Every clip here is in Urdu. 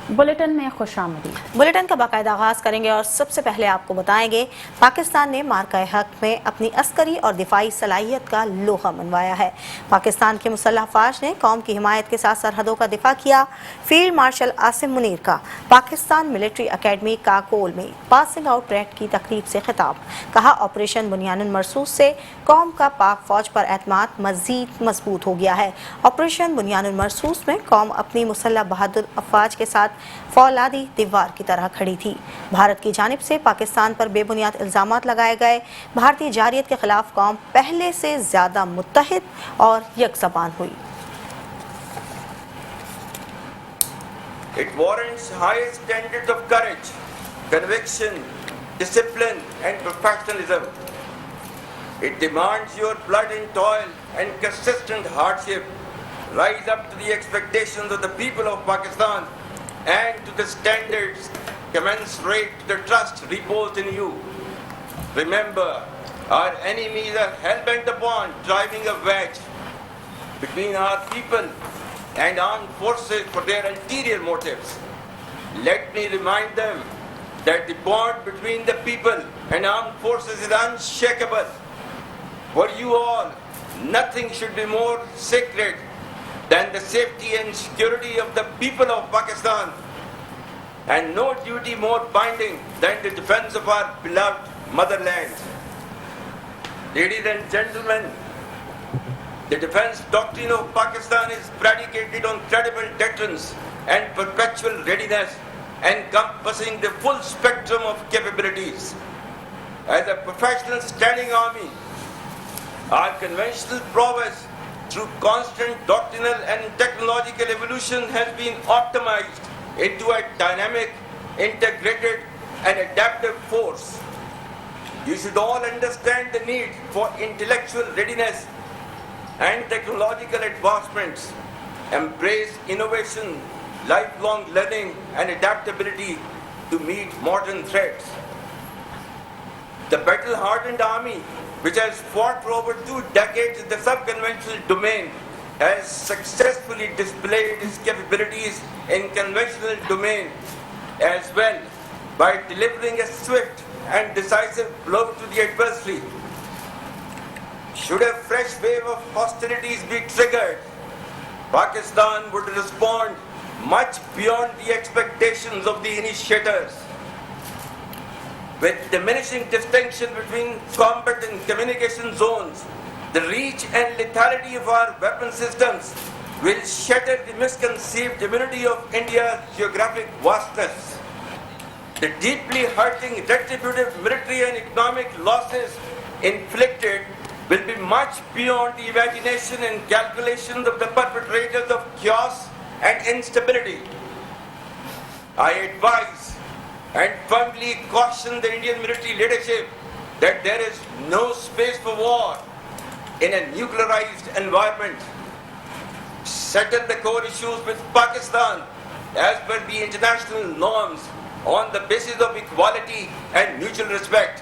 بلیٹن میں خوش آمدید۔ بلیٹن کا باقاعدہ آغاز کریں گے اور سب سے پہلے آپ کو بتائیں گے پاکستان نے مارکہ حق میں اپنی عسکری اور دفاعی صلاحیت کا لوہا منوایا ہے۔ پاکستان کی مسلح افواج نے قوم کی حمایت کے ساتھ سرحدوں کا دفاع کیا۔ فیلڈ مارشل عاصم منیر کا پاکستان ملٹری اکیڈمی کاکول میں پاسنگ آؤٹ پریڈ کی تقریب سے خطاب، کہا آپریشن بنیان المرصوص سے قوم کا پاک فوج پر اعتماد مزید مضبوط ہو گیا ہے۔ آپریشن بنیان المرصوص میں قوم اپنی مسلح بہادر افواج کے ساتھ فولادی دیوار کی طرح کھڑی تھی۔ بھارت کی جانب سے پاکستان پر بے بنیاد الزامات لگائے گئے۔ بھارتی جارحیت کے خلاف قوم پہلے سے زیادہ متحد اور یک زبان ہوئی۔ It warrants high standards of courage, conviction, discipline and professionalism. It demands your blood and toil and consistent hardship rise up to the expectations of the people of Pakistan and to the standards commensurate to the trust reposed in you. Remember, our enemies are hell-bent upon driving a wedge between our people and armed forces for their ulterior motives. Let me remind them that the bond between the people and armed forces is unshakable. For you all, nothing should be more sacred than the safety and security of the people of Pakistan, and no duty more binding than the defense of our beloved motherland. Ladies and gentlemen, the defense doctrine of Pakistan is predicated on credible deterrence and perpetual readiness, encompassing the full spectrum of capabilities. As a professional standing army, our conventional prowess through constant doctrinal and technological evolution has been optimized into a dynamic, integrated and adaptive force. You should all understand the need for intellectual readiness and technological advancements, embrace innovation, lifelong learning and adaptability to meet modern threats. The battle-hardened army, which has fought for over 2 decades in the sub-conventional domain, has successfully displayed its capabilities in conventional domain as well by delivering a swift and decisive blow to the adversary. Should a fresh wave of hostilities be triggered, Pakistan would respond much beyond the expectations of the initiators. With diminishing distinction between combat and communication zones, the reach and lethality of our weapon systems will shatter the misconceived immunity of India's geographic vastness. The deeply hurting retributive military and economic losses inflicted will be much beyond the imagination and calculations of the perpetrators of chaos and instability. I advise and firmly caution the Indian military leadership that there is no space for war in a nuclearized environment. Settle the core issues with Pakistan as per the international norms on the basis of equality and mutual respect.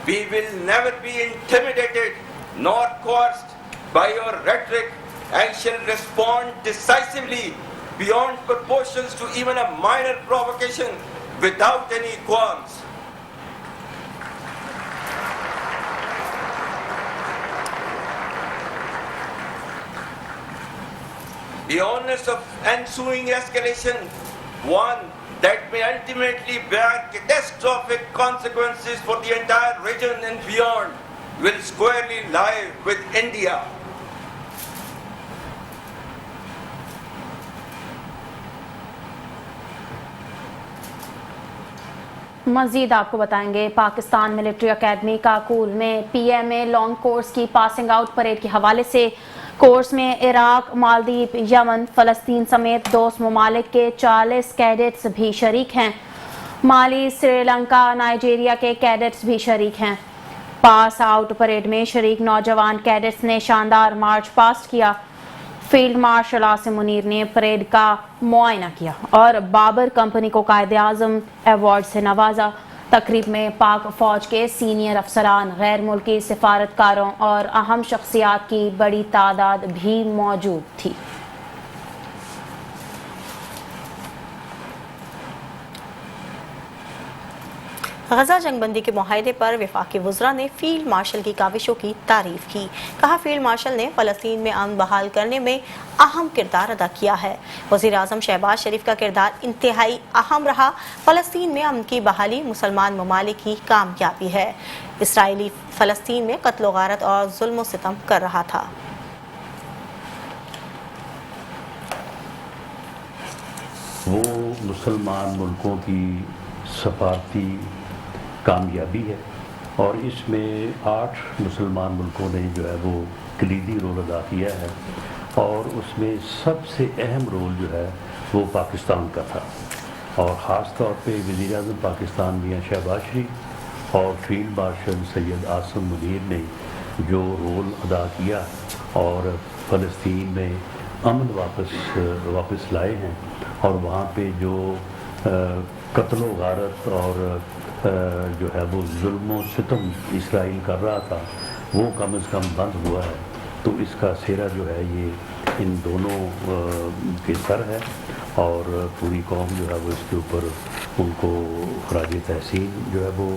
We will never be intimidated nor coerced by your rhetoric and shall respond decisively beyond proportions to even a minor provocation without any qualms. The onus of ensuing escalation, one that may ultimately bear catastrophic consequences for the entire region and beyond, will squarely lie with India. مزید آپ کو بتائیں گے پاکستان ملٹری اکیڈمی کاکول میں P M A long course کی پاسنگ آؤٹ پریڈ کے حوالے سے کورس میں عراق، مالدیپ، یمن، فلسطین سمیت 2 ممالک کے 40 کیڈٹس بھی شریک ہیں۔ مالی، سری لنکا، نائجیریا کے کیڈٹس بھی شریک ہیں۔ پاس آؤٹ پریڈ میں شریک نوجوان کیڈٹس نے شاندار مارچ پاسٹ کیا۔ فیلڈ مارشل عاصم منیر نے پریڈ کا معائنہ کیا اور بابر کمپنی کو قائد اعظم ایوارڈ سے نوازا۔ تقریب میں پاک فوج کے سینئر افسران، غیر ملکی سفارتکاروں اور اہم شخصیات کی بڑی تعداد بھی موجود تھی۔ غزہ جنگ بندی کے معاہدے پر وفاقی وزراء نے فیلڈ مارشل کی کاوشوں کی تعریف کی. کہا فیلڈ مارشل نے فلسطین میں امن بحال کرنے میں اہم کردار ادا کیا ہے. وزیر اعظم شہباز شریف کا کردار انتہائی اہم رہا. فلسطین میں امن کی بحالی مسلمان ممالک کی کامیابی ہے. اسرائیلی فلسطین میں قتل و غارت اور ظلم و ستم کر رہا تھا. وہ مسلمان ملکوں کی سفارتی کامیابی ہے اور اس میں 8 مسلمان ملکوں نے جو ہے وہ کلیدی رول ادا کیا ہے اور اس میں سب سے اہم رول جو ہے وہ پاکستان کا تھا اور خاص طور پہ وزیر اعظم پاکستان میاں شہباز شریف اور فیلڈ مارشل سید عاصم منیر نے جو رول ادا کیا اور فلسطین میں امن واپس لائے ہیں اور وہاں پہ جو قتل و غارت اور جو ہے وہ ظلم و ستم اسرائیل کر رہا تھا وہ کم از کم بند ہوا ہے. تو اس کا سہرا جو ہے یہ ان دونوں کے سر ہے اور پوری قوم جو ہے وہ اس کے اوپر ان کو خراج تحسین جو ہے وہ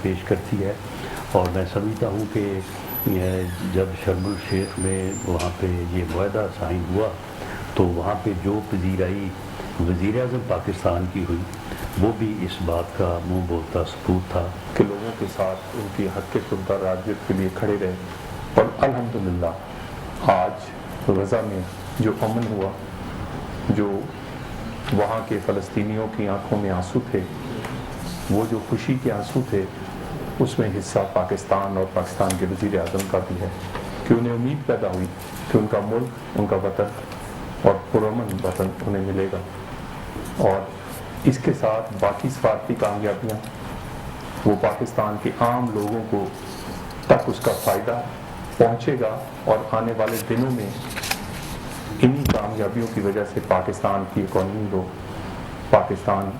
پیش کرتی ہے. اور میں سمجھتا ہوں کہ جب شرم الشیخ میں وہاں پہ یہ معاہدہ سائن ہوا تو وہاں پہ جو پذیرائی وزیر اعظم پاکستان کی ہوئی وہ بھی اس بات کا منہ بولتا ثبوت تھا کہ لوگوں کے ساتھ ان کی حق کے سنتا راجیت کے لیے کھڑے رہے. اور الحمدللہ آج غزہ میں جو امن ہوا, جو وہاں کے فلسطینیوں کی آنکھوں میں آنسو تھے, وہ جو خوشی کے آنسو تھے, اس میں حصہ پاکستان اور پاکستان کے وزیر اعظم کا بھی ہے کہ انہیں امید پیدا ہوئی کہ ان کا ملک, ان کا وطن اور پرامن وطن انہیں ملے گا. اور اس کے ساتھ باقی سفارتی کامیابیاں وہ پاکستان کے عام لوگوں کو تک اس کا فائدہ پہنچے گا اور آنے والے دنوں میں انہی کامیابیوں کی وجہ سے پاکستان کی اکانومی ہو, پاکستان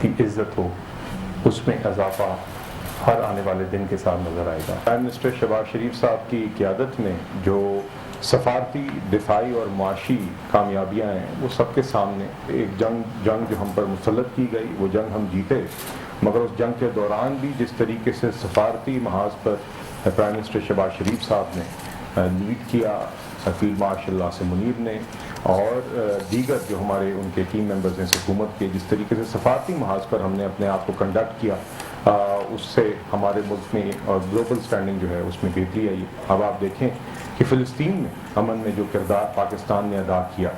کی عزت ہو, اس میں اضافہ ہر آنے والے دن کے ساتھ نظر آئے گا. پرائم منسٹر شہباز شریف صاحب کی قیادت میں جو سفارتی, دفاعی اور معاشی کامیابیاں ہیں وہ سب کے سامنے. ایک جنگ جو ہم پر مسلط کی گئی وہ جنگ ہم جیتے, مگر اس جنگ کے دوران بھی جس طریقے سے سفارتی محاذ پر پرائم منسٹر شہباز شریف صاحب نے لیڈ کیا, فیلڈ مارشل عاصم منیر نے اور دیگر جو ہمارے ان کے ٹیم ممبرز ہیں حکومت کے, جس طریقے سے سفارتی محاذ پر ہم نے اپنے آپ کو کنڈکٹ کیا, اس سے ہمارے ملک میں اور گلوبل سٹینڈنگ جو ہے اس میں بہتری آئی. اب آپ دیکھیں کہ فلسطین میں امن میں جو کردار پاکستان نے ادا کیا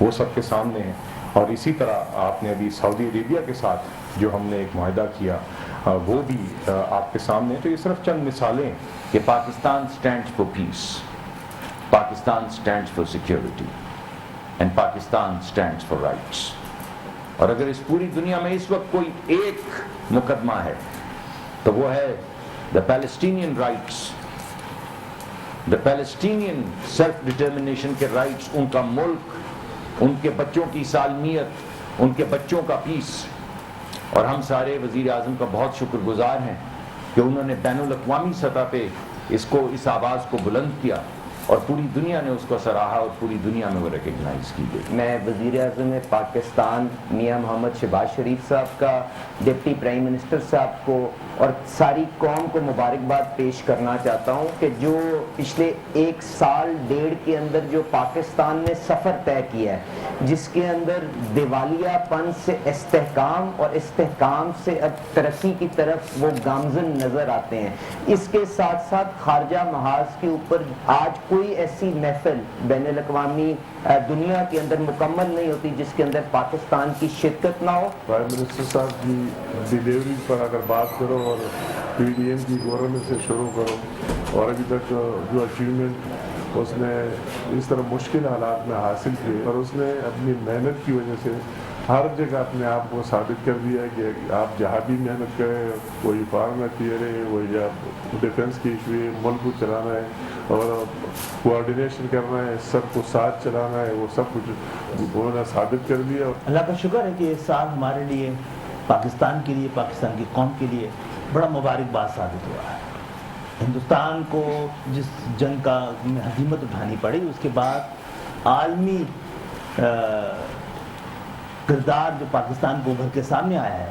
وہ سب کے سامنے ہے. اور اسی طرح آپ نے ابھی سعودی عربیہ کے ساتھ جو ہم نے ایک معاہدہ کیا وہ بھی آپ کے سامنے. تو یہ صرف چند مثالیں ہیں کہ Pakistan stands for peace, Pakistan stands for security and Pakistan stands for rights. اور اگر اس پوری دنیا میں اس وقت کوئی ایک مقدمہ ہے تو وہ ہے the Palestinian rights, the Palestinian self determination کے رائٹس, ان کا ملک, ان کے بچوں کی سالمیت, ان کے بچوں کا پیس. اور ہم سارے وزیر اعظم کا بہت شکر گزار ہیں کہ انہوں نے بین الاقوامی سطح پہ اس آواز کو بلند کیا اور پوری دنیا نے اس کو سراہا اور پوری دنیا میں وہ ریکگنائز کی گئی. میں وزیر اعظم پاکستان میاں محمد شہباز شریف صاحب کا, ڈپٹی پرائم منسٹر صاحب کو اور ساری قوم کو مبارکباد پیش کرنا چاہتا ہوں کہ جو پچھلے 1 سال ڈیڑھ کے اندر جو پاکستان نے سفر طے کیا ہے, جس کے اندر دیوالیہ پن سے استحکام اور استحکام سے اب ترقی کی طرف وہ گامزن نظر آتے ہیں. اس کے ساتھ ساتھ خارجہ محاذ کے اوپر آج کوئی ایسی محفل بین الاقوامی دنیا کے اندر مکمل نہیں ہوتی جس کے اندر پاکستان کی شرکت نہ ہو. پرائم منسٹر صاحب کی ڈیلیوری پر اگر بات کرو اور پی ڈی ایم کی گورنمنٹ سے شروع کرو, اور ابھی تک جو اچیومنٹ اس نے اس طرح مشکل حالات میں حاصل کیے, اور اس نے اپنی محنت کی وجہ سے ہر جگہ اپنے آپ کو ثابت کر دیا کہ آپ جہاں بھی محنت کریں, کوئی فارم کلیئر ہے, وہی آپ ڈیفینس کی ایشو ہے, ملک کو چلانا ہے اور کوآرڈینیشن کرنا ہے, سب کو ساتھ چلانا ہے, وہ سب کچھ انہوں نے ثابت کر دیا. اللہ کا شکر ہے کہ اس سال ہمارے لیے, پاکستان کے لیے, پاکستان کی قوم کے لیے بڑا مبارکباد ثابت ہوا ہے. ہندوستان کو جس جنگ کا ہزیمت اٹھانی پڑی, اس کے بعد عالمی کردار جو پاکستان کو ابھر کے سامنے آیا ہے,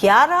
11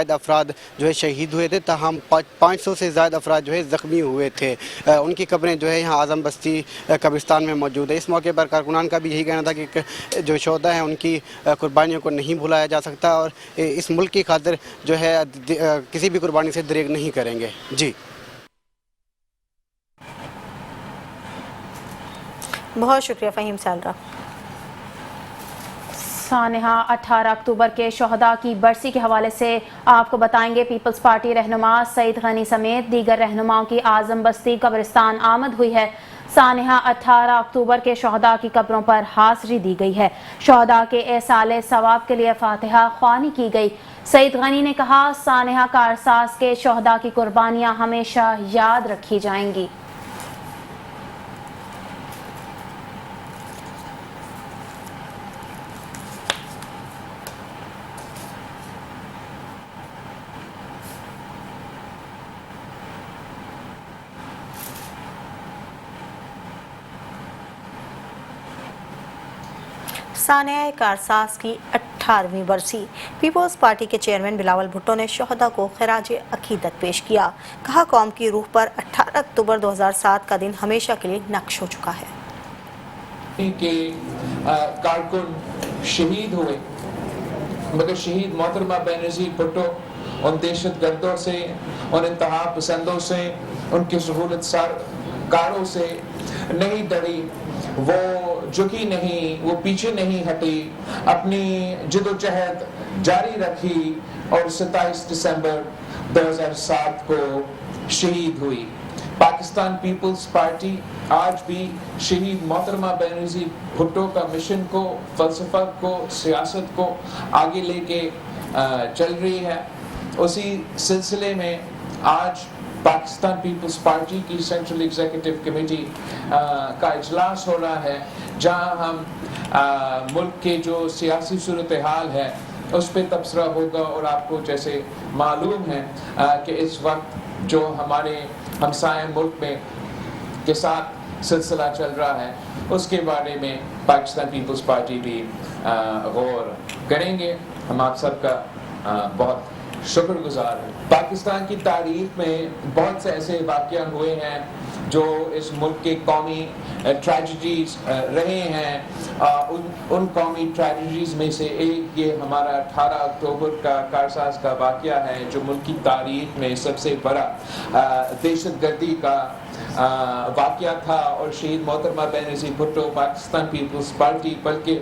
زائد افراد جو ہے شہید ہوئے تھے، تاہم 500 سے زائد افراد جو ہے زخمی ہوئے تھے۔ ان کی قبریں جو ہے یہاں اعظم بستی قبرستان میں موجود ہے۔ اس موقع پر کارکنان کا بھی یہی کہنا تھا کہ جو شہداء ہیں ان کی قربانیوں کو نہیں بھلایا جا سکتا اور اس ملک کی خاطر جو ہے کسی بھی قربانی سے دریغ نہیں کریں گے۔ جی بہت شکریہ فہیم سالرہ۔ سانحہ 18 اکتوبر کے شہداء کی برسی کے حوالے سے آپ کو بتائیں گے پیپلز پارٹی رہنما سعید غنی سمیت دیگر رہنماؤں کی اعظم بستی قبرستان آمد ہوئی ہے۔ سانحہ 18 اکتوبر کے شہداء کی قبروں پر حاضری دی گئی ہے۔ شہداء کے ایصال ثواب کے لیے فاتحہ خوانی کی گئی۔ سعید غنی نے کہا سانحہ کارساز کے شہداء کی قربانیاں ہمیشہ یاد رکھی جائیں گی۔ سانحہ کارساز کی 18ویں برسی۔ پیپلز پارٹی کے چیئرمین بلاول بھٹو نے شہداء کو خراج عقیدت پیش کیا۔ کہا قوم کی روح پر 18 اکتوبر 2007 کا دن ہمیشہ کے لیے نقش ہو چکا ہے۔ کہ کارکن شہید ہوئے، مگر شہید محترمہ بینظیر بھٹو ان دہشت گردوں سے، ان انتہا پسندوں سے، ان کی سہولت کاروں سے نہیں ڈری، وہ جھکی نہیں، وہ پیچھے نہیں ہٹی، اپنی جد و جہد جاری رکھی اور 27 دسمبر 2007 کو شہید ہوئی۔ پاکستان پیپلز پارٹی آج بھی شہید محترمہ بینظیر بھٹو کا مشن کو، فلسفہ کو، سیاست کو آگے لے کے چل رہی ہے۔ اسی سلسلے میں آج پاکستان پیپلز پارٹی کی سینٹرل ایگزیکٹو کمیٹی کا اجلاس ہو رہا ہے، جہاں ہم ملک کے جو سیاسی صورتحال ہے اس پہ تبصرہ ہوگا، اور آپ کو جیسے معلوم ہے کہ اس وقت جو ہمارے ہمسائے ملک میں کے ساتھ سلسلہ چل رہا ہے اس کے بارے میں پاکستان پیپلز پارٹی بھی غور کریں گے۔ ہم آپ سب کا بہت شکر گزار ہے۔ پاکستان کی تاریخ میں بہت سے ایسے واقعہ ہوئے ہیں جو اس ملک کے قومی ٹریجڈیز رہے ہیں۔ ان قومی ٹریجڈیز میں سے ایک یہ ہمارا 18 اکتوبر کا کارساز کا واقعہ ہے، جو ملک کی تاریخ میں سب سے بڑا دہشت گردی کا واقعہ تھا، اور شہید محترمہ بینظیر بھٹو پاکستان پیپلز پارٹی بلکہ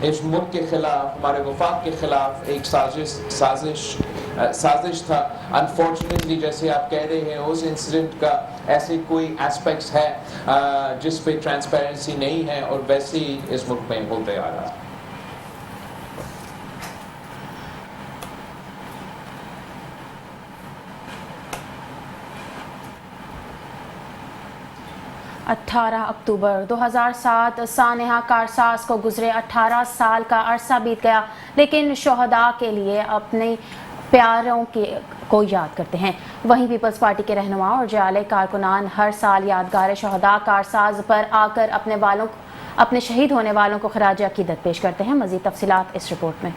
اس ملک کے خلاف، ہمارے وفاق کے خلاف ایک سازش تھا۔ انفارچونیٹلی جیسے آپ کہہ رہے ہیں اس انسیڈنٹ کا ایسے کوئی ایسپیکٹس ہے جس پہ ٹرانسپیرنسی نہیں ہے، اور ویسے ہی اس ملک میں ہوتے آ رہا ہے۔ 18 اکتوبر 2007 سانحہ کارساز کو گزرے 18 سال کا عرصہ بیت گیا، لیکن شہداء کے لیے اپنے پیاروں کو یاد کرتے ہیں۔ وہیں پیپلز پارٹی کے رہنما اور جعلی کارکنان ہر سال یادگار شہداء کارساز پر آ کر اپنے شہید ہونے والوں کو خراج عقیدت پیش کرتے ہیں۔ مزید تفصیلات اس رپورٹ میں۔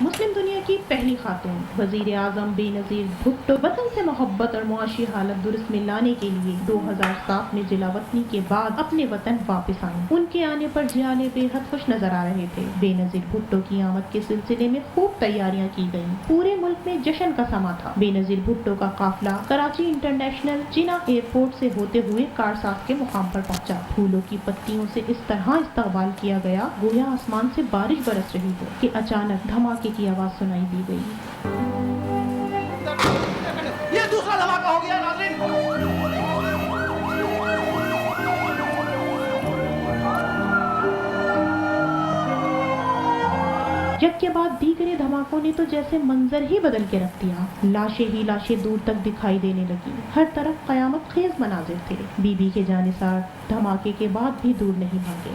مسلم دنیا کی پہلی خاتون وزیر اعظم بے نظیر بھٹو وطن سے محبت اور معاشی حالت درست میں لانے کے لیے 2007 میں جلا وطنی کے بعد اپنے وطن واپس آئیں۔ ان کے آنے پر جیالے بے حد خوش نظر آ رہے تھے۔ بے نظیر بھٹو کی آمد کے سلسلے میں خوب تیاریاں کی گئیں، پورے ملک میں جشن کا سما تھا۔ بے نظیر بھٹو کا قافلہ کراچی انٹرنیشنل چینا ایئرپورٹ سے ہوتے ہوئے کارساز کے مقام پر پہنچا۔ پھولوں کی پتیوں سے اس طرح استقبال کیا گیا گویا آسمان سے بارش برس رہی ہو کہ اچانک دھماکے کی آواز سنائی دی گئی۔ یہ دوسرا دھماکہ ہو گیا ناظرین۔ یک کے بعد دیگرے دھماکوں نے تو جیسے منظر ہی بدل کے رکھ دیا۔ لاشیں ہی لاشیں دور تک دکھائی دینے لگی، ہر طرف قیامت خیز مناظر تھے۔ بی بی کے جانثار دھماکے کے بعد بھی دور نہیں بھاگے۔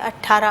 18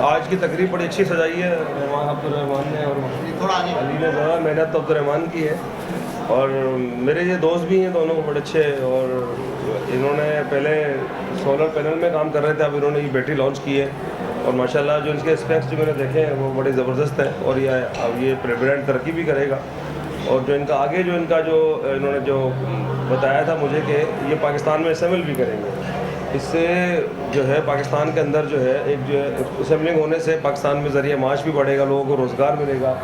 آج کی تقریب بڑی اچھی سجائی ہے رحمان عبدالرحمان نے اور علی نے ذرا محنت عبدالرحمان کی ہے اور میرے یہ دوست بھی ہیں دونوں بڑے اچھے اور انہوں نے پہلے سولر پینل میں کام کر رہے تھے اب انہوں نے یہ بیٹری لانچ کی ہے اور ماشاءاللہ جو اس کے اسپیکس جو میں نے دیکھے ہیں وہ بڑے زبردست ہیں اور یہ برانڈ ترقی بھی کرے گا اور جو ان کا آگے جو انہوں نے جو بتایا تھا مجھے کہ یہ پاکستان میں اسمبل بھی کریں گے اس سے جو ہے پاکستان کے اندر جو ہے ایک جو ہے اسمبلنگ ہونے سے پاکستان میں ذریعہ معاش بھی بڑھے گا لوگوں کو روزگار ملے گا.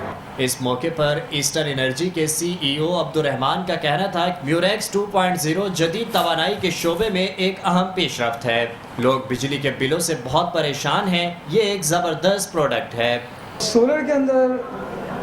اس موقع پر ایسٹرن انرجی کے سی ای او عبدالرحمان کا کہنا تھا کہ میوریکس 2.0 جدید توانائی کے شعبے میں ایک اہم پیش رفت ہے. لوگ بجلی کے بلوں سے بہت پریشان ہیں, یہ ایک زبردست پروڈکٹ ہے. سولر کے اندر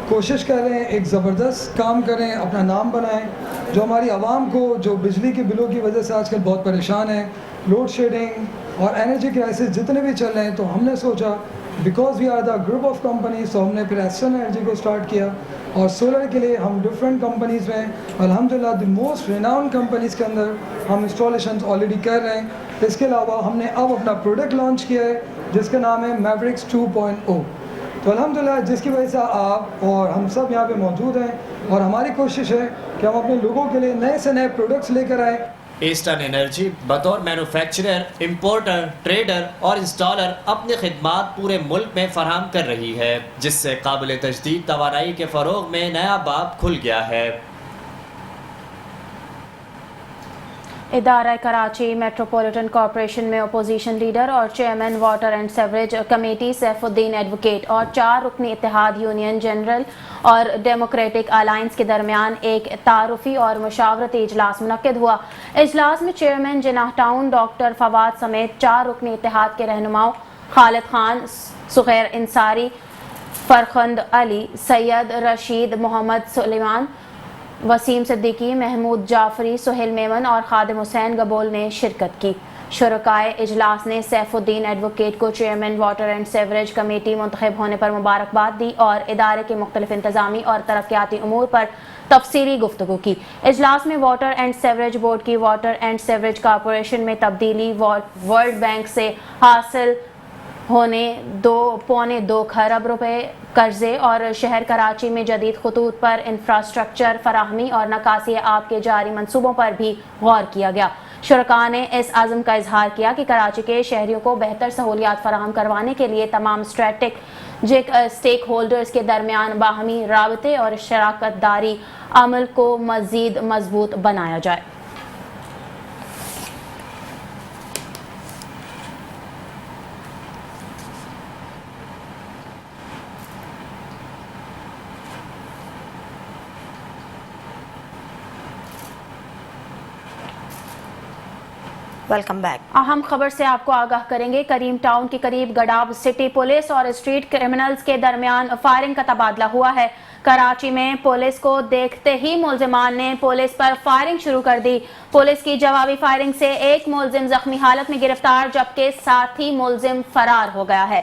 کوشش کر رہے ہیں ایک زبردست کام کریں, اپنا نام بنائیں. جو ہماری عوام کو جو بجلی کے بلوں کی وجہ سے آج کل بہت پریشان ہیں, لوڈ شیڈنگ اور انرجی کرائسس جتنے بھی چل رہے ہیں, تو ہم نے سوچا because we are the group of companies, تو ہم نے پھر ایسٹرن انرجی کو اسٹارٹ کیا اور سولر کے لیے ہم ڈفرینٹ کمپنیز میں الحمدللہ دی موسٹ ریناؤنڈ کمپنیز کے اندر ہم انسٹالیشنز آلریڈی کر رہے ہیں. اس کے علاوہ ہم نے اب اپنا پروڈکٹ لانچ کیا ہے جس کا نام ہے میوریکس 2.0. تو الحمدللہ جس کی وجہ سے آپ اور ہم سب یہاں پہ موجود ہیں اور ہماری کوشش ہے کہ ہم اپنے لوگوں کے لیے نئے سے نئے پروڈکٹس لے کر آئیں. ایسٹرن انرجی بطور مینوفیکچرر, امپورٹر, ٹریڈر اور انسٹالر اپنی خدمات پورے ملک میں فراہم کر رہی ہے, جس سے قابل تجدید توانائی کے فروغ میں نیا باب کھل گیا ہے. ادارہ کراچی میٹروپولیٹن کارپوریشن میں اپوزیشن لیڈر اور chairman water and sewerage committee Saifuddin advocate اور 4 رکنی اتحاد یونین جنرل اور ڈیموکریٹک الائنس کے درمیان ایک تعارفی اور مشاورتی اجلاس منعقد ہوا. اجلاس میں چیئرمین جناح ٹاؤن ڈاکٹر فواد سمیت 4 رکنی اتحاد کے رہنماؤں خالد خان, سغیر انصاری, فرخند علی, سید رشید, محمد سلیمان, وسیم صدیقی, محمود جعفری, سہیل میمن اور خادم حسین گبول نے شرکت کی. شرکائے اجلاس نے سیف الدین ایڈوکیٹ کو chairman water and sewerage committee منتخب ہونے پر مبارکباد دی اور ادارے کے مختلف انتظامی اور ترقیاتی امور پر تفصیلی گفتگو کی. اجلاس میں واٹر اینڈ سیوریج بورڈ کی واٹر اینڈ سیوریج کارپوریشن میں تبدیلی, ورلڈ بینک سے حاصل ہونے 2.2 کھرب روپے قرضے اور شہر کراچی میں جدید خطوط پر انفراسٹرکچر فراہمی اور نکاسی آب کے جاری منصوبوں پر بھی غور کیا گیا. شرکاء نے اس عزم کا اظہار کیا کہ کراچی کے شہریوں کو بہتر سہولیات فراہم کروانے کے لیے تمام اسٹیک ہولڈرز کے درمیان باہمی رابطے اور شراکت داری عمل کو مزید مضبوط بنایا جائے. Welcome back. اہم خبر سے آپ کو آگاہ کریں گے. کریم ٹاؤن کے قریب گڈاب سٹی پولیس اور اسٹریٹ کرمنلز کے درمیان فائرنگ کا تبادلہ ہوا ہے. کراچی میں پولیس کو دیکھتے ہی ملزمان نے پولیس پر فائرنگ شروع کر دی. پولیس کی جوابی فائرنگ سے ایک ملزم زخمی حالت میں گرفتار جبکہ ساتھی ملزم فرار ہو گیا ہے.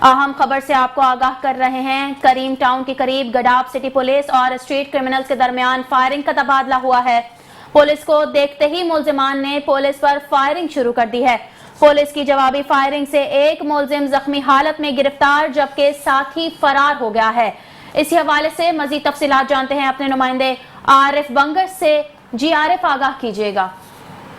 اہم خبر سے آپ کو آگاہ کر رہے ہیں. کریم ٹاؤن کے قریب گڈاب سٹی پولیس اور اسٹریٹ کرمنلز کے درمیان فائرنگ کا تبادلہ ہوا ہے. پولیس کو دیکھتے ہی ملزمان نے پولیس پر فائرنگ شروع کر دی ہے. پولیس کی جوابی فائرنگ سے ایک ملزم زخمی حالت میں گرفتار جبکہ ساتھی فرار ہو گیا ہے. اسی حوالے سے مزید تفصیلات جانتے ہیں اپنے نمائندے عارف بنگر سے. جی عارف, آگاہ کیجیے گا.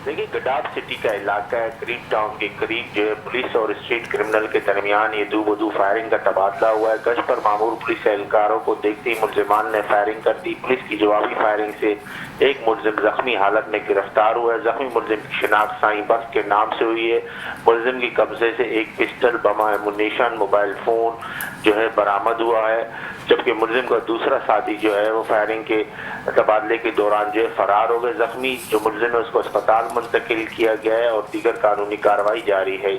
دیکھیے, گڈاب سٹی کا علاقہ ہے, کریم ٹاؤن کے قریب جو ہے پولیس اور اسٹریٹ کرمنل کے درمیان یہ دو بدو فائرنگ کا تبادلہ ہوا ہے. گشت پر مامور پولیس اہلکاروں کو دیکھتے ہی ملزمان نے فائرنگ کر دی. پولیس کی جوابی فائرنگ سے ایک ملزم زخمی حالت میں گرفتار ہوا ہے. زخمی ملزم کی شناخت سائیں بخش کے نام سے ہوئی ہے. ملزم کی قبضے سے ایک پسٹل, بم ایمونیشن, موبائل فون جو ہے برآمد ہوا ہے, جبکہ ملزم کا دوسرا ساتھی جو ہے وہ فائرنگ کے تبادلے کے دوران جو ہے فرار ہو گئے. زخمی جو ملزم ہے اس کو اسپتال منتقل کیا گیا ہے اور دیگر قانونی کارروائی جاری ہے.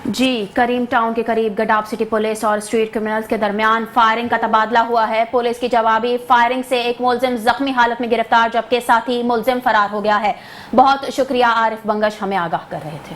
جی, کریم ٹاؤن کے قریب گڈاب سٹی پولیس اور اسٹریٹ کرمنلز کے درمیان فائرنگ کا تبادلہ ہوا ہے. پولیس کی جوابی فائرنگ سے ایک ملزم زخمی حالت میں گرفتار جبکہ ساتھی ملزم فرار ہو گیا ہے. بہت شکریہ عارف بنگش, ہمیں آگاہ کر رہے تھے.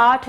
8